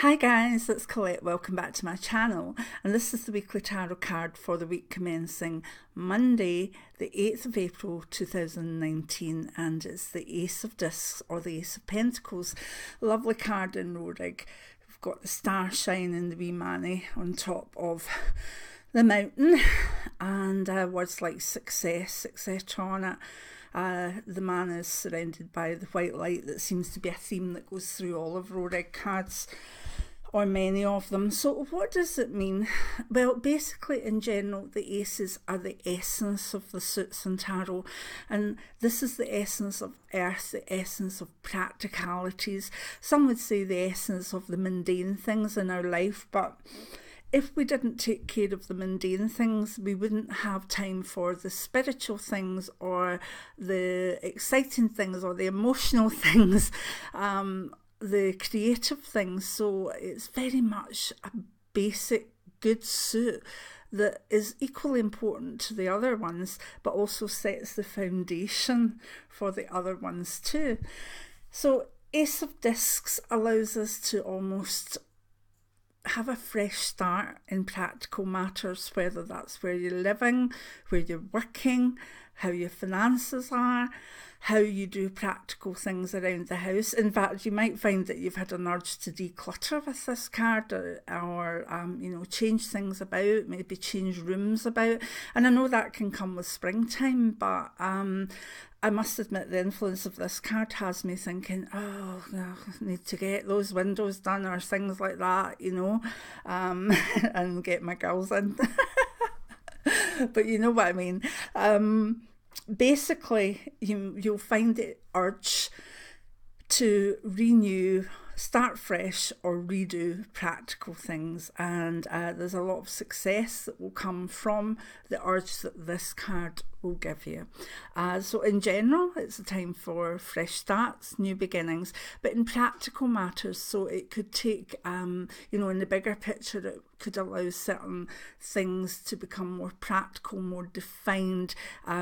Hi guys, it's Colette. Welcome back to my channel, and this is the weekly tarot card for the week commencing Monday the 8th of April 2019, and it's the Ace of Discs or the Ace of Pentacles. Lovely card in Rorig. We've got the star shining, the wee manny on top of the mountain, and words like success, etc. on it. The man is surrounded by the white light. That seems to be a theme that goes through all of Rorig cards, or many of them. So what does it mean? Well, basically in general, the aces are the essence of the suits in tarot, and this is the essence of earth, the essence of practicalities. Some would say the essence of the mundane things in our life, but if we didn't take care of the mundane things, we wouldn't have time for the spiritual things or the exciting things or the emotional things, the creative things. So it's very much a basic good suit that is equally important to the other ones, but also sets the foundation for the other ones too. So Ace of Discs allows us to almost have a fresh start in practical matters, whether that's where you're living, where you're working, how your finances are, how you do practical things around the house. In fact, you might find that you've had an urge to declutter with this card, or change things about, maybe change rooms about. And I know that can come with springtime, but I must admit the influence of this card has me thinking, oh, I need to get those windows done or things like that, and get my girls in. But you know what I mean. Basically, you'll find the urge to renew, start fresh, or redo practical things, and there's a lot of success that will come from the urge that this card will give you. So in general, it's a time for fresh starts, new beginnings, but in practical matters, so it could take, in the bigger picture, it could allow certain things to become more practical, more defined,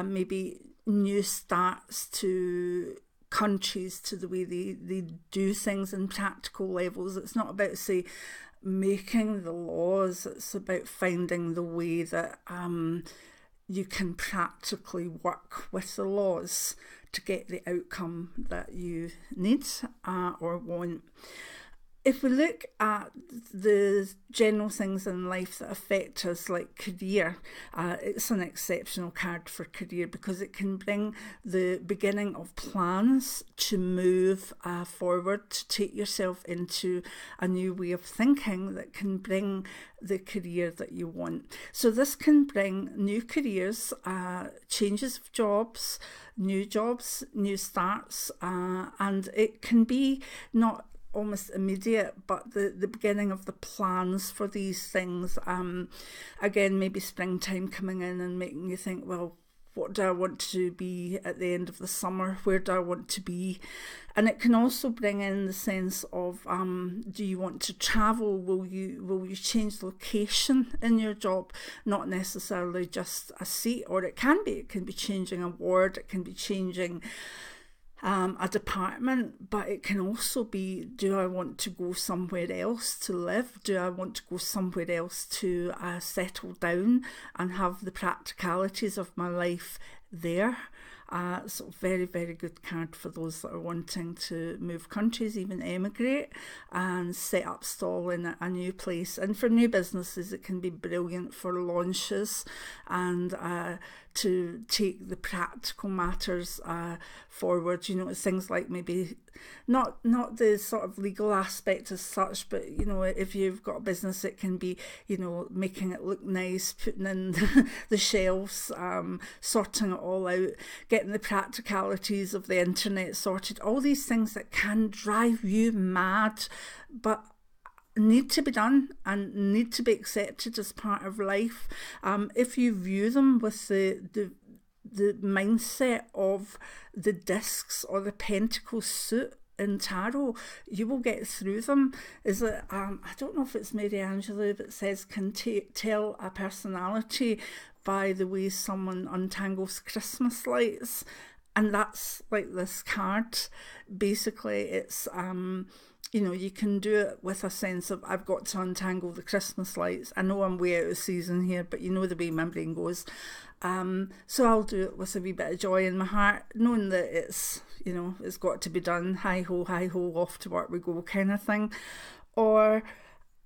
maybe new starts to countries, to the way they do things in practical levels. It's not about, say, making the laws, it's about finding the way that you can practically work with the laws to get the outcome that you need or want. If we look at the general things in life that affect us, like career, it's an exceptional card for career because it can bring the beginning of plans to move forward, to take yourself into a new way of thinking that can bring the career that you want. So this can bring new careers, changes of jobs, new starts, and it can be not almost immediate, but the beginning of the plans for these things. Again, maybe springtime coming in and making you think, well, what do I want to be at the end of the summer? Where do I want to be? And it can also bring in the sense of, do you want to travel? Will you change location in your job? Not necessarily just a seat, or it can be changing a ward, it can be changing a department, but it can also be, do I want to go somewhere else to live? Do I want to go somewhere else to settle down and have the practicalities of my life there? So very, very good card for those that are wanting to move countries, even emigrate and set up stall in a new place. And for new businesses, it can be brilliant for launches and to take the practical matters forward. Things like maybe not the sort of legal aspect as such, but if you've got a business, it can be making it look nice, putting in the shelves, sorting it all out, getting the practicalities of the internet sorted, all these things that can drive you mad, but need to be done and need to be accepted as part of life. If you view them with the mindset of the discs or the pentacle suit in tarot, you will get through them. Is it I don't know if it's Mary Angelou, but it says can tell a personality by the way someone untangles Christmas lights. And that's like this card. Basically, it's you know, you can do it with a sense of, I've got to untangle the Christmas lights. I know I'm way out of season here, but you know the way my brain goes. So I'll do it with a wee bit of joy in my heart, knowing that it's, you know, it's got to be done. Hi ho, off to work we go kind of thing. Or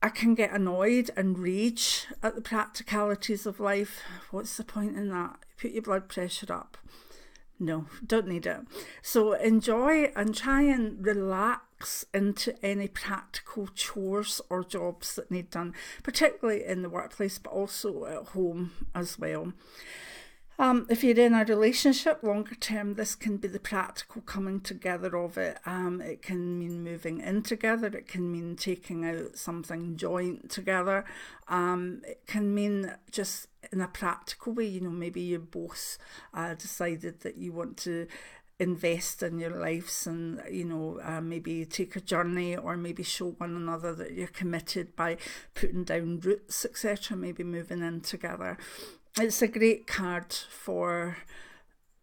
I can get annoyed and rage at the practicalities of life. What's the point in that? Put your blood pressure up. No, don't need it. So enjoy and try and relax into any practical chores or jobs that need done, particularly in the workplace, but also at home as well. If you're in a relationship longer term, this can be the practical coming together of it. It can mean moving in together. It can mean taking out something joint together. It can mean just in a practical way, you know, maybe you both decided that you want to invest in your lives and, you know, maybe take a journey, or maybe show one another that you're committed by putting down roots, etc., maybe moving in together. It's a great card for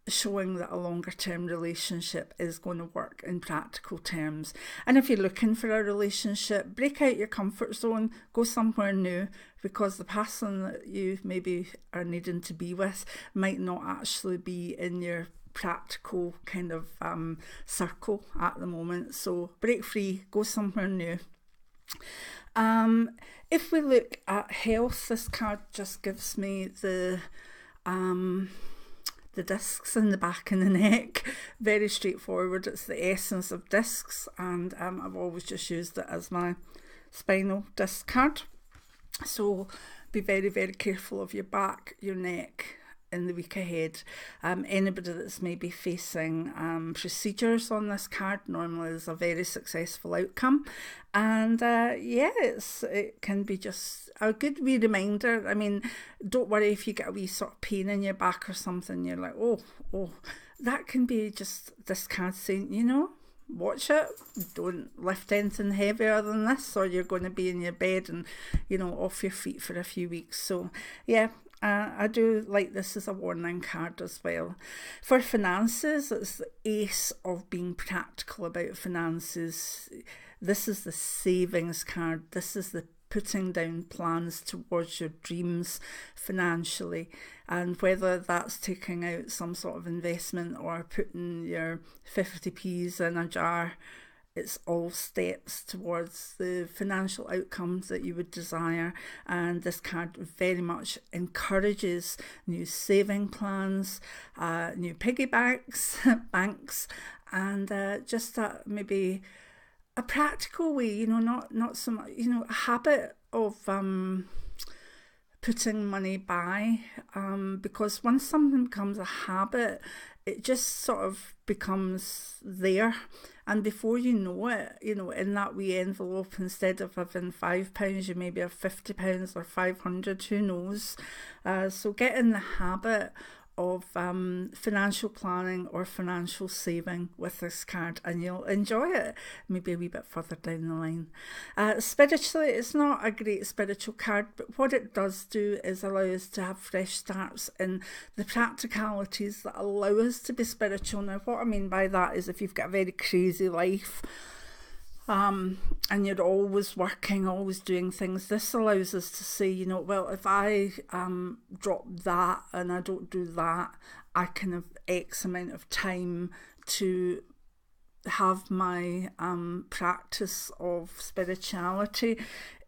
showing that a longer term relationship is going to work in practical terms. And if you're looking for a relationship, break out your comfort zone, go somewhere new, because the person that you maybe are needing to be with might not actually be in your practical kind of circle at the moment. So break free, go somewhere new. If we look at health, this card just gives me the discs in the back and the neck. Very straightforward. It's the essence of discs, and I've always just used it as my spinal disc card. So be very, very careful of your back, your neck in the week ahead. Anybody that's maybe facing procedures on this card normally is a very successful outcome. And it can be just a good wee reminder. I mean, don't worry if you get a wee sort of pain in your back or something. You're like, oh, that can be just this card saying, you know, watch it, don't lift anything heavier than this, or you're going to be in your bed and, you know, off your feet for a few weeks. So yeah, I do like this as a warning card as well. For finances, it's the ace of being practical about finances. This is the savings card. This is the putting down plans towards your dreams financially, and whether that's taking out some sort of investment or putting your 50p's in a jar, it's all steps towards the financial outcomes that you would desire. And this card very much encourages new saving plans, new piggy banks, and just that maybe a practical way, you know, not so much, you know, a habit of putting money by, because once something becomes a habit, it just sort of becomes there, and before you know it, you know, in that wee envelope, instead of having £5, you maybe have £50 or 500, who knows. So get in the habit of financial planning or financial saving with this card, and you'll enjoy it maybe a wee bit further down the line. Spiritually, it's not a great spiritual card, but what it does do is allow us to have fresh starts in the practicalities that allow us to be spiritual. Now, what I mean by that is if you've got a very crazy life, and you're always working, always doing things, this allows us to say, you know, well, if I drop that and I don't do that, I can have X amount of time to have my practice of spirituality.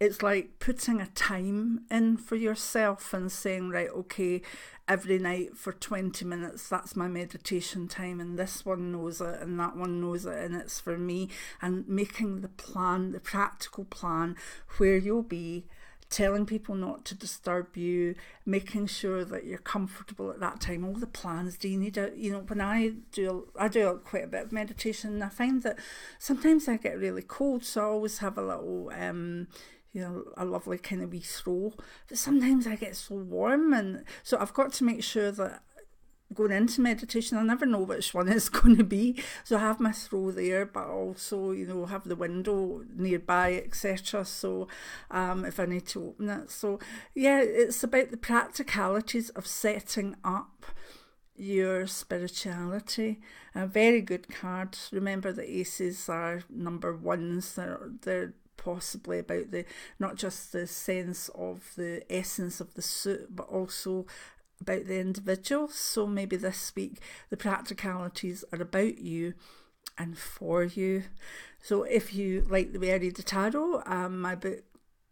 It's like putting a time in for yourself and saying, right, okay, every night for 20 minutes, that's my meditation time, and this one knows it and that one knows it, and it's for me. And making the plan, the practical plan, where you'll be, telling people not to disturb you, making sure that you're comfortable at that time. All the plans. Do you need a, you know, when I do quite a bit of meditation, and I find that sometimes I get really cold, so I always have a little you know, a lovely kind of wee throw, but sometimes I get so warm, and so I've got to make sure that going into meditation, I never know which one it's going to be, so I have my throw there, but also, you know, have the window nearby, etc., so if I need to open it. So yeah, it's about the practicalities of setting up your spirituality. A very good card. Remember, the aces are number ones. They're possibly about the not just the sense of the essence of the suit, but also about the individual. So maybe this week the practicalities are about you and for you. So if you like the way I read the tarot, my book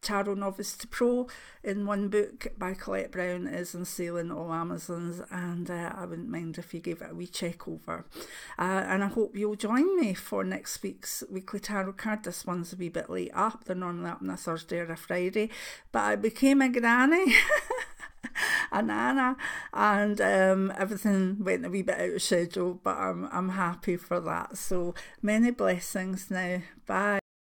Tarot Novice to Pro in one book by Colette Clairvoyant is on sale in all Amazons, and I wouldn't mind if you gave it a wee check over. And I hope you'll join me for next week's weekly tarot card. This one's a wee bit late up. They're normally up on a Thursday or a Friday, but I became a granny. A nana, and everything went a wee bit out of schedule, but I'm happy for that. So many blessings now. Bye.